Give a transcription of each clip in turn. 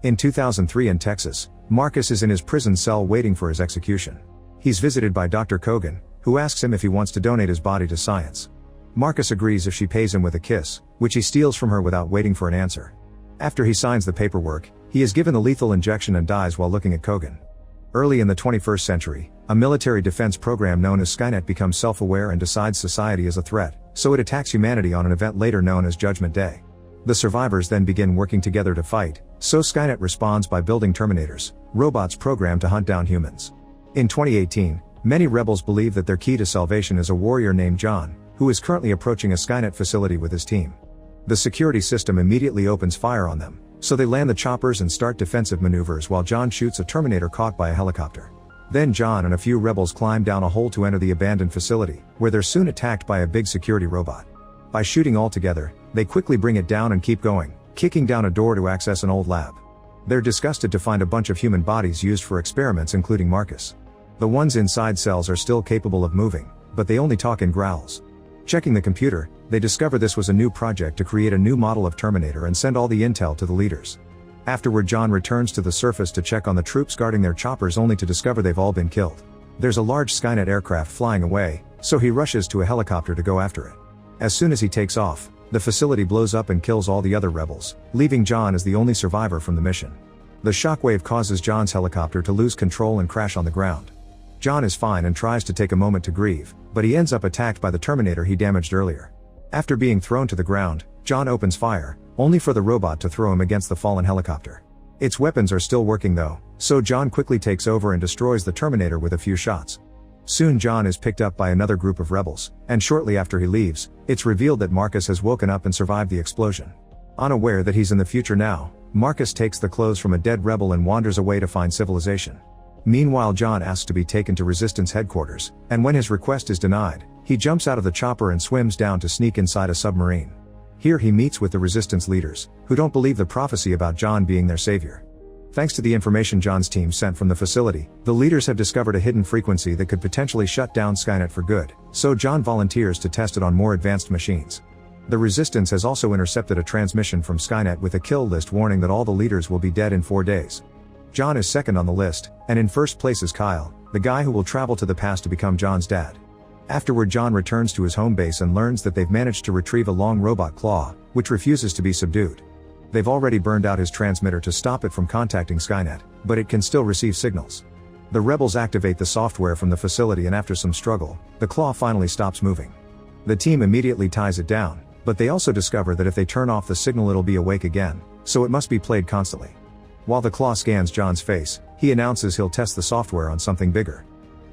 In 2003 in Texas, Marcus is in his prison cell waiting for his execution. He's visited by Dr. Kogan, who asks him if he wants to donate his body to science. Marcus agrees if she pays him with a kiss, which he steals from her without waiting for an answer. After he signs the paperwork, he is given the lethal injection and dies while looking at Kogan. Early in the 21st century, a military defense program known as Skynet becomes self-aware and decides society is a threat, so it attacks humanity on an event later known as Judgment Day. The survivors then begin working together to fight, so Skynet responds by building Terminators, robots programmed to hunt down humans. In 2018, many rebels believe that their key to salvation is a warrior named John, who is currently approaching a Skynet facility with his team. The security system immediately opens fire on them, so they land the choppers and start defensive maneuvers while John shoots a Terminator caught by a helicopter. Then John and a few rebels climb down a hole to enter the abandoned facility, where they're soon attacked by a big security robot. By shooting all together, they quickly bring it down and keep going, kicking down a door to access an old lab. They're disgusted to find a bunch of human bodies used for experiments, including Marcus. The ones inside cells are still capable of moving, but they only talk in growls. Checking the computer, they discover this was a new project to create a new model of Terminator and send all the intel to the leaders. Afterward, John returns to the surface to check on the troops guarding their choppers, only to discover they've all been killed. There's a large Skynet aircraft flying away, so he rushes to a helicopter to go after it. As soon as he takes off, the facility blows up and kills all the other rebels, leaving John as the only survivor from the mission. The shockwave causes John's helicopter to lose control and crash on the ground. John is fine and tries to take a moment to grieve, but he ends up attacked by the Terminator he damaged earlier. After being thrown to the ground, John opens fire, only for the robot to throw him against the fallen helicopter. Its weapons are still working though, so John quickly takes over and destroys the Terminator with a few shots. Soon John is picked up by another group of rebels, and shortly after he leaves, it's revealed that Marcus has woken up and survived the explosion. Unaware that he's in the future now, Marcus takes the clothes from a dead rebel and wanders away to find civilization. Meanwhile, John asks to be taken to Resistance headquarters, and when his request is denied, he jumps out of the chopper and swims down to sneak inside a submarine. Here he meets with the Resistance leaders, who don't believe the prophecy about John being their savior. Thanks to the information John's team sent from the facility, the leaders have discovered a hidden frequency that could potentially shut down Skynet for good, so John volunteers to test it on more advanced machines. The Resistance has also intercepted a transmission from Skynet with a kill list warning that all the leaders will be dead in 4 days. John is second on the list, and in first place is Kyle, the guy who will travel to the past to become John's dad. Afterward, John returns to his home base and learns that they've managed to retrieve a long robot claw, which refuses to be subdued. They've already burned out his transmitter to stop it from contacting Skynet, but it can still receive signals. The rebels activate the software from the facility, and after some struggle, the claw finally stops moving. The team immediately ties it down, but they also discover that if they turn off the signal it'll be awake again, so it must be played constantly. While the claw scans John's face, he announces he'll test the software on something bigger.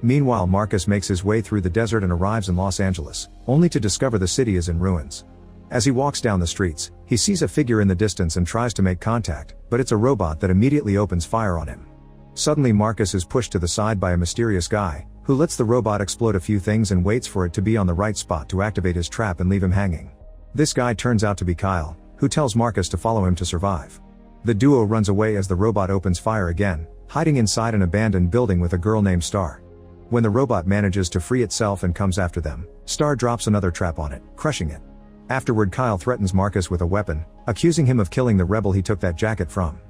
Meanwhile, Marcus makes his way through the desert and arrives in Los Angeles, only to discover the city is in ruins. As he walks down the streets, he sees a figure in the distance and tries to make contact, but it's a robot that immediately opens fire on him. Suddenly, Marcus is pushed to the side by a mysterious guy, who lets the robot explode a few things and waits for it to be on the right spot to activate his trap and leave him hanging. This guy turns out to be Kyle, who tells Marcus to follow him to survive. The duo runs away as the robot opens fire again, hiding inside an abandoned building with a girl named Star. When the robot manages to free itself and comes after them, Star drops another trap on it, crushing it. Afterward, Kyle threatens Marcus with a weapon, accusing him of killing the rebel he took that jacket from.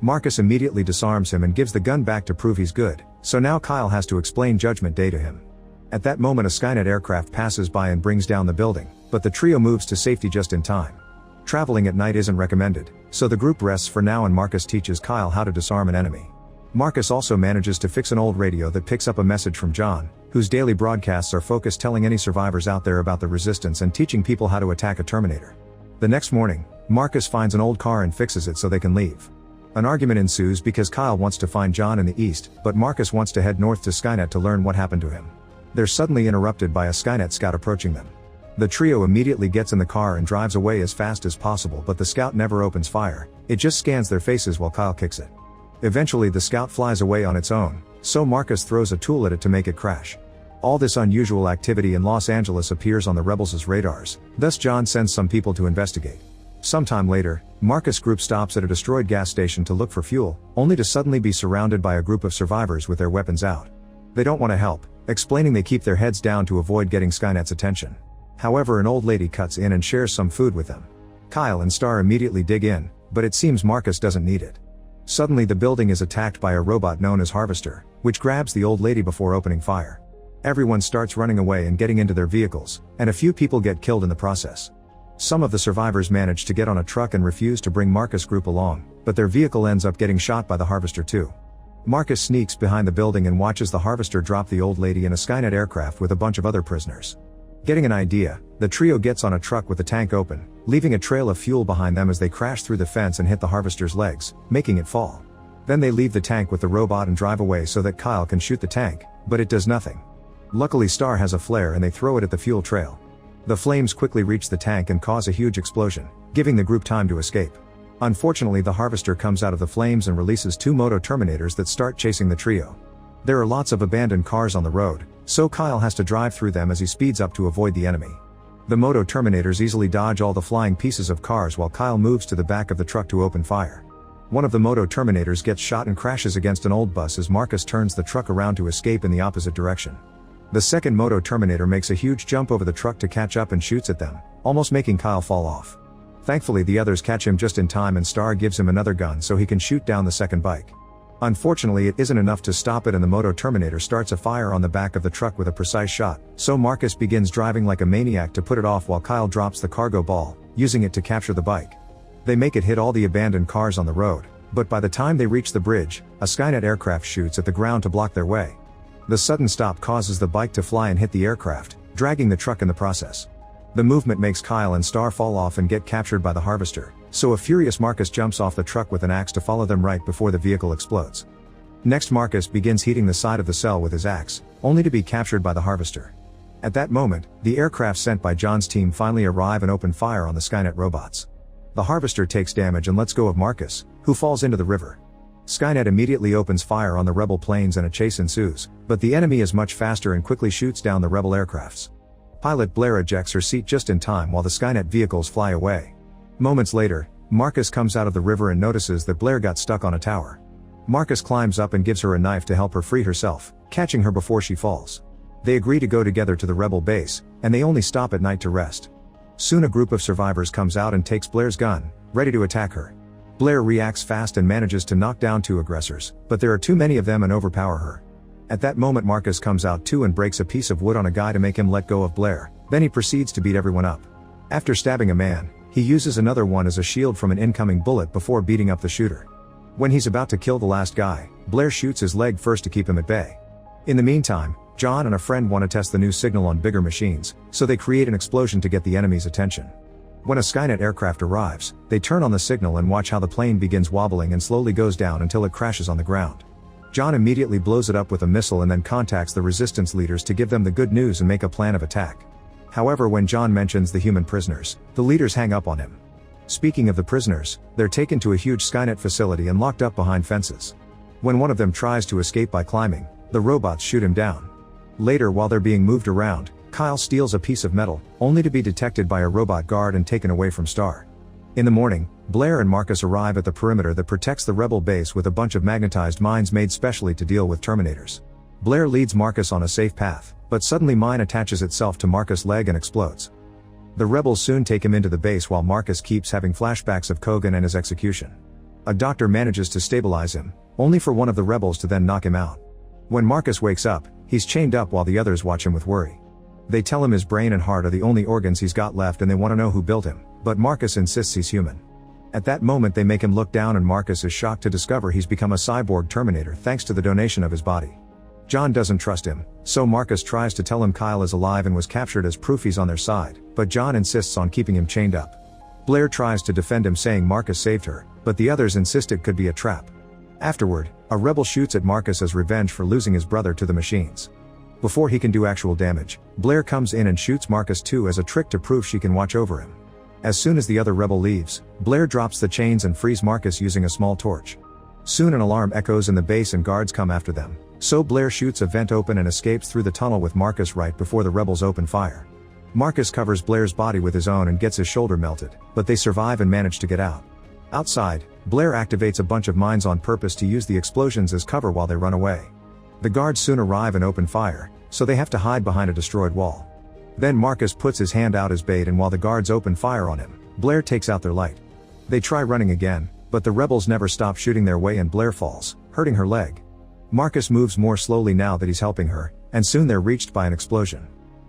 Marcus immediately disarms him and gives the gun back to prove he's good, so now Kyle has to explain Judgment Day to him. At that moment, a Skynet aircraft passes by and brings down the building, but the trio moves to safety just in time. Traveling at night isn't recommended, so the group rests for now and Marcus teaches Kyle how to disarm an enemy. Marcus also manages to fix an old radio that picks up a message from John, whose daily broadcasts are focused telling any survivors out there about the Resistance and teaching people how to attack a Terminator. The next morning, Marcus finds an old car and fixes it so they can leave. An argument ensues because Kyle wants to find John in the east, but Marcus wants to head north to Skynet to learn what happened to him. They're suddenly interrupted by a Skynet scout approaching them. The trio immediately gets in the car and drives away as fast as possible, but the scout never opens fire, it just scans their faces while Kyle kicks it. Eventually the scout flies away on its own, so Marcus throws a tool at it to make it crash. All this unusual activity in Los Angeles appears on the rebels' radars, thus John sends some people to investigate. Sometime later, Marcus' group stops at a destroyed gas station to look for fuel, only to suddenly be surrounded by a group of survivors with their weapons out. They don't want to help, explaining they keep their heads down to avoid getting Skynet's attention. However, an old lady cuts in and shares some food with them. Kyle and Star immediately dig in, but it seems Marcus doesn't need it. Suddenly the building is attacked by a robot known as Harvester, which grabs the old lady before opening fire. Everyone starts running away and getting into their vehicles, and a few people get killed in the process. Some of the survivors manage to get on a truck and refuse to bring Marcus' group along, but their vehicle ends up getting shot by the Harvester too. Marcus sneaks behind the building and watches the Harvester drop the old lady in a Skynet aircraft with a bunch of other prisoners. Getting an idea, the trio gets on a truck with the tank open, leaving a trail of fuel behind them as they crash through the fence and hit the Harvester's legs, making it fall. Then they leave the tank with the robot and drive away so that Kyle can shoot the tank, but it does nothing. Luckily Star has a flare and they throw it at the fuel trail. The flames quickly reach the tank and cause a huge explosion, giving the group time to escape. Unfortunately the Harvester comes out of the flames and releases two Moto Terminators that start chasing the trio. There are lots of abandoned cars on the road, so Kyle has to drive through them as he speeds up to avoid the enemy. The Moto Terminators easily dodge all the flying pieces of cars while Kyle moves to the back of the truck to open fire. One of the Moto Terminators gets shot and crashes against an old bus as Marcus turns the truck around to escape in the opposite direction. The second Moto Terminator makes a huge jump over the truck to catch up and shoots at them, almost making Kyle fall off. Thankfully the others catch him just in time and Star gives him another gun so he can shoot down the second bike. Unfortunately it isn't enough to stop it and the Moto Terminator starts a fire on the back of the truck with a precise shot, so Marcus begins driving like a maniac to put it off while Kyle drops the cargo ball, using it to capture the bike. They make it hit all the abandoned cars on the road, but by the time they reach the bridge, a Skynet aircraft shoots at the ground to block their way. The sudden stop causes the bike to fly and hit the aircraft, dragging the truck in the process. The movement makes Kyle and Star fall off and get captured by the Harvester, so a furious Marcus jumps off the truck with an axe to follow them right before the vehicle explodes. Next Marcus begins heating the side of the cell with his axe, only to be captured by the Harvester. At that moment, the aircraft sent by John's team finally arrive and open fire on the Skynet robots. The Harvester takes damage and lets go of Marcus, who falls into the river. Skynet immediately opens fire on the rebel planes and a chase ensues, but the enemy is much faster and quickly shoots down the rebel aircrafts. Pilot Blair ejects her seat just in time while the Skynet vehicles fly away. Moments later, Marcus comes out of the river and notices that Blair got stuck on a tower. Marcus climbs up and gives her a knife to help her free herself, catching her before she falls. They agree to go together to the rebel base, and they only stop at night to rest. Soon a group of survivors comes out and takes Blair's gun, ready to attack her. Blair reacts fast and manages to knock down two aggressors, but there are too many of them and overpower her. At that moment Marcus comes out too and breaks a piece of wood on a guy to make him let go of Blair, then he proceeds to beat everyone up. After stabbing a man, he uses another one as a shield from an incoming bullet before beating up the shooter. When he's about to kill the last guy, Blair shoots his leg first to keep him at bay. In the meantime, John and a friend want to test the new signal on bigger machines, so they create an explosion to get the enemy's attention. When a Skynet aircraft arrives, they turn on the signal and watch how the plane begins wobbling and slowly goes down until it crashes on the ground. John immediately blows it up with a missile and then contacts the resistance leaders to give them the good news and make a plan of attack. However, when John mentions the human prisoners, the leaders hang up on him. Speaking of the prisoners, they're taken to a huge Skynet facility and locked up behind fences. When one of them tries to escape by climbing, the robots shoot him down. Later, while they're being moved around, Kyle steals a piece of metal, only to be detected by a robot guard and taken away from Star. In the morning, Blair and Marcus arrive at the perimeter that protects the rebel base with a bunch of magnetized mines made specially to deal with Terminators. Blair leads Marcus on a safe path, but suddenly mine attaches itself to Marcus' leg and explodes. The rebels soon take him into the base while Marcus keeps having flashbacks of Kogan and his execution. A doctor manages to stabilize him, only for one of the rebels to then knock him out. When Marcus wakes up, he's chained up while the others watch him with worry. They tell him his brain and heart are the only organs he's got left and they want to know who built him, but Marcus insists he's human. At that moment they make him look down and Marcus is shocked to discover he's become a cyborg Terminator thanks to the donation of his body. John doesn't trust him, so Marcus tries to tell him Kyle is alive and was captured as proof he's on their side, but John insists on keeping him chained up. Blair tries to defend him saying Marcus saved her, but the others insist it could be a trap. Afterward, a rebel shoots at Marcus as revenge for losing his brother to the machines. Before he can do actual damage, Blair comes in and shoots Marcus too as a trick to prove she can watch over him. As soon as the other rebel leaves, Blair drops the chains and frees Marcus using a small torch. Soon an alarm echoes in the base and guards come after them, so Blair shoots a vent open and escapes through the tunnel with Marcus right before the rebels open fire. Marcus covers Blair's body with his own and gets his shoulder melted, but they survive and manage to get out. Outside, Blair activates a bunch of mines on purpose to use the explosions as cover while they run away. The guards soon arrive and open fire, so they have to hide behind a destroyed wall. Then Marcus puts his hand out as bait and while the guards open fire on him, Blair takes out their light. They try running again, But the rebels never stop shooting their way and Blair falls, hurting her leg. Marcus moves more slowly now that he's helping her, and soon they're reached by an explosion.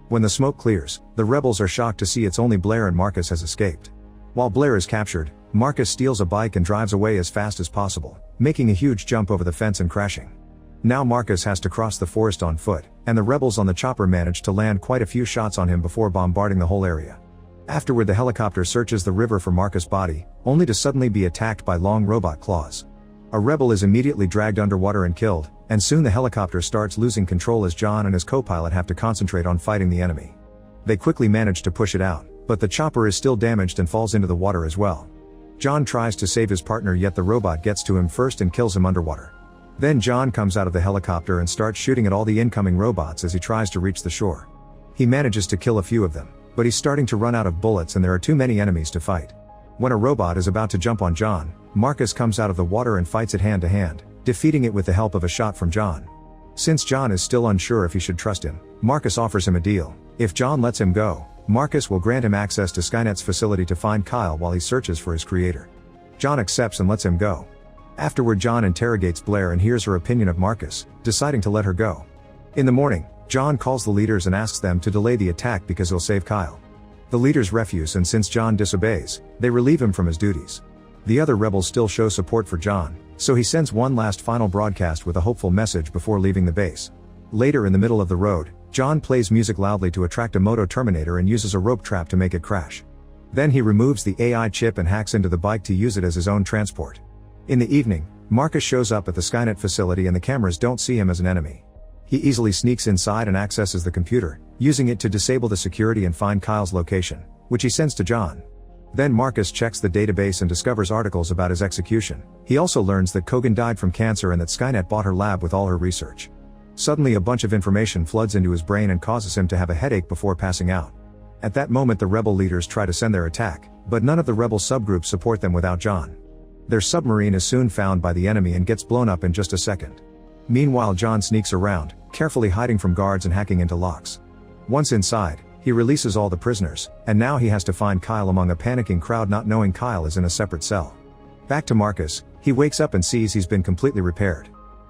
When the smoke clears, the rebels are shocked to see it's only Blair and Marcus has escaped. While Blair is captured, Marcus steals a bike and drives away as fast as possible, making a huge jump over the fence and crashing. Now Marcus has to cross the forest on foot, and the rebels on the chopper manage to land quite a few shots on him before bombarding the whole area. Afterward, the helicopter searches the river for Marcus' body, only to suddenly be attacked by long robot claws. A rebel is immediately dragged underwater and killed, and soon the helicopter starts losing control as John and his co-pilot have to concentrate on fighting the enemy. They quickly manage to push it out, but the chopper is still damaged and falls into the water as well. John tries to save his partner, yet the robot gets to him first and kills him underwater. Then John comes out of the helicopter and starts shooting at all the incoming robots as he tries to reach the shore. He manages to kill a few of them, but he's starting to run out of bullets and there are too many enemies to fight. When a robot is about to jump on John, Marcus comes out of the water and fights it hand to hand, defeating it with the help of a shot from John. Since John is still unsure if he should trust him, Marcus offers him a deal. If John lets him go, Marcus will grant him access to Skynet's facility to find Kyle while he searches for his creator. John accepts and lets him go. Afterward, John interrogates Blair and hears her opinion of Marcus, deciding to let her go. In the morning, John calls the leaders and asks them to delay the attack because he'll save Kyle. The leaders refuse, and since John disobeys, they relieve him from his duties. The other rebels still show support for John, so he sends one last final broadcast with a hopeful message before leaving the base. Later, in the middle of the road, John plays music loudly to attract a moto Terminator and uses a rope trap to make it crash. Then he removes the AI chip and hacks into the bike to use it as his own transport. In the evening, Marcus shows up at the Skynet facility and the cameras don't see him as an enemy. He easily sneaks inside and accesses the computer, using it to disable the security and find Kyle's location, which he sends to John. Then Marcus checks the database and discovers articles about his execution. He also learns that Kogan died from cancer and that Skynet bought her lab with all her research. Suddenly, a bunch of information floods into his brain and causes him to have a headache before passing out. At that moment, the rebel leaders try to send their attack, but none of the rebel subgroups support them without John. Their submarine is soon found by the enemy and gets blown up in just a second. Meanwhile, John sneaks around, carefully hiding from guards and hacking into locks. Once inside, he releases all the prisoners, and now he has to find Kyle among a panicking crowd, not knowing Kyle is in a separate cell. Back to Marcus, he wakes up and sees he's been completely repaired.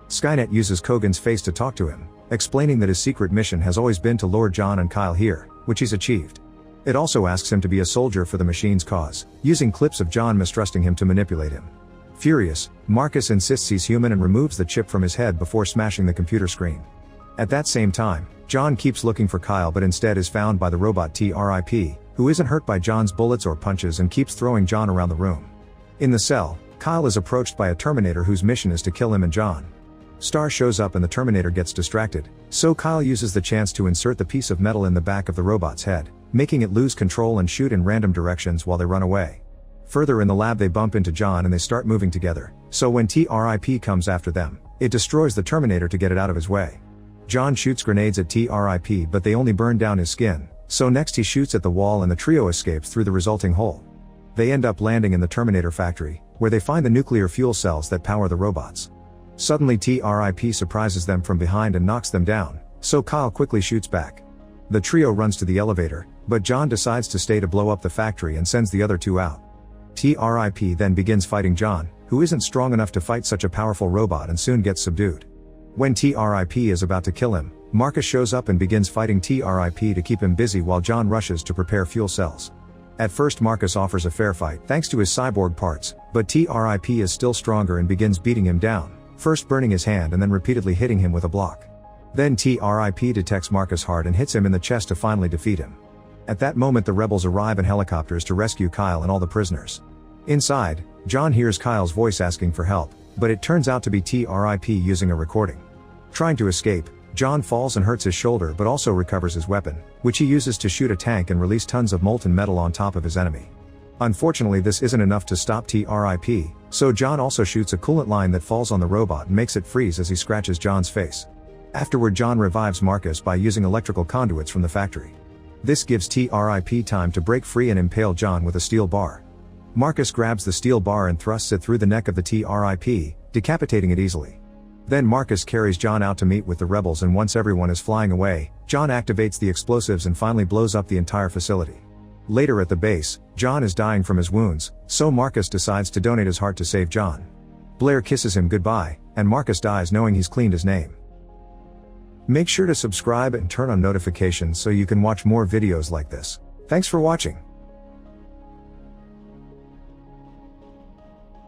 Skynet uses Kogan's face to talk to him, explaining that his secret mission has always been to lure John and Kyle here, which he's achieved. It also asks him to be a soldier for the machine's cause, using clips of John mistrusting him to manipulate him. Furious, Marcus insists he's human and removes the chip from his head before smashing the computer screen. At that same time, John keeps looking for Kyle but instead is found by the robot TRIP, who isn't hurt by John's bullets or punches and keeps throwing John around the room. In the cell, Kyle is approached by a Terminator whose mission is to kill him and John. Star shows up and the Terminator gets distracted, so Kyle uses the chance to insert the piece of metal in the back of the robot's head, making it lose control and shoot in random directions while they run away. Further in the lab, they bump into John and they start moving together, so when TRIP comes after them, it destroys the Terminator to get it out of his way. John shoots grenades at TRIP but they only burn down his skin, so next he shoots at the wall and the trio escapes through the resulting hole. They end up landing in the Terminator factory, where they find the nuclear fuel cells that power the robots. Suddenly TRIP surprises them from behind and knocks them down, so Kyle quickly shoots back. The trio runs to the elevator, but John decides to stay to blow up the factory and sends the other two out. TRIP then begins fighting John, who isn't strong enough to fight such a powerful robot and soon gets subdued. When TRIP is about to kill him, Marcus shows up and begins fighting TRIP to keep him busy while John rushes to prepare fuel cells. At first, Marcus offers a fair fight thanks to his cyborg parts, but TRIP is still stronger and begins beating him down, first burning his hand and then repeatedly hitting him with a block. Then TRIP detects Marcus hard and hits him in the chest to finally defeat him. At that moment, the rebels arrive in helicopters to rescue Kyle and all the prisoners. Inside, John hears Kyle's voice asking for help, but it turns out to be TRIP using a recording. Trying to escape, John falls and hurts his shoulder but also recovers his weapon, which he uses to shoot a tank and release tons of molten metal on top of his enemy. Unfortunately, this isn't enough to stop TRIP, so John also shoots a coolant line that falls on the robot and makes it freeze as he scratches John's face. Afterward, John revives Marcus by using electrical conduits from the factory. This gives TRIP time to break free and impale John with a steel bar. Marcus grabs the steel bar and thrusts it through the neck of the TRIP, decapitating it easily. Then Marcus carries John out to meet with the rebels, and once everyone is flying away, John activates the explosives and finally blows up the entire facility. Later at the base, John is dying from his wounds, so Marcus decides to donate his heart to save John. Blair kisses him goodbye, and Marcus dies knowing he's cleaned his name. Make sure to subscribe and turn on notifications so you can watch more videos like this. Thanks for watching.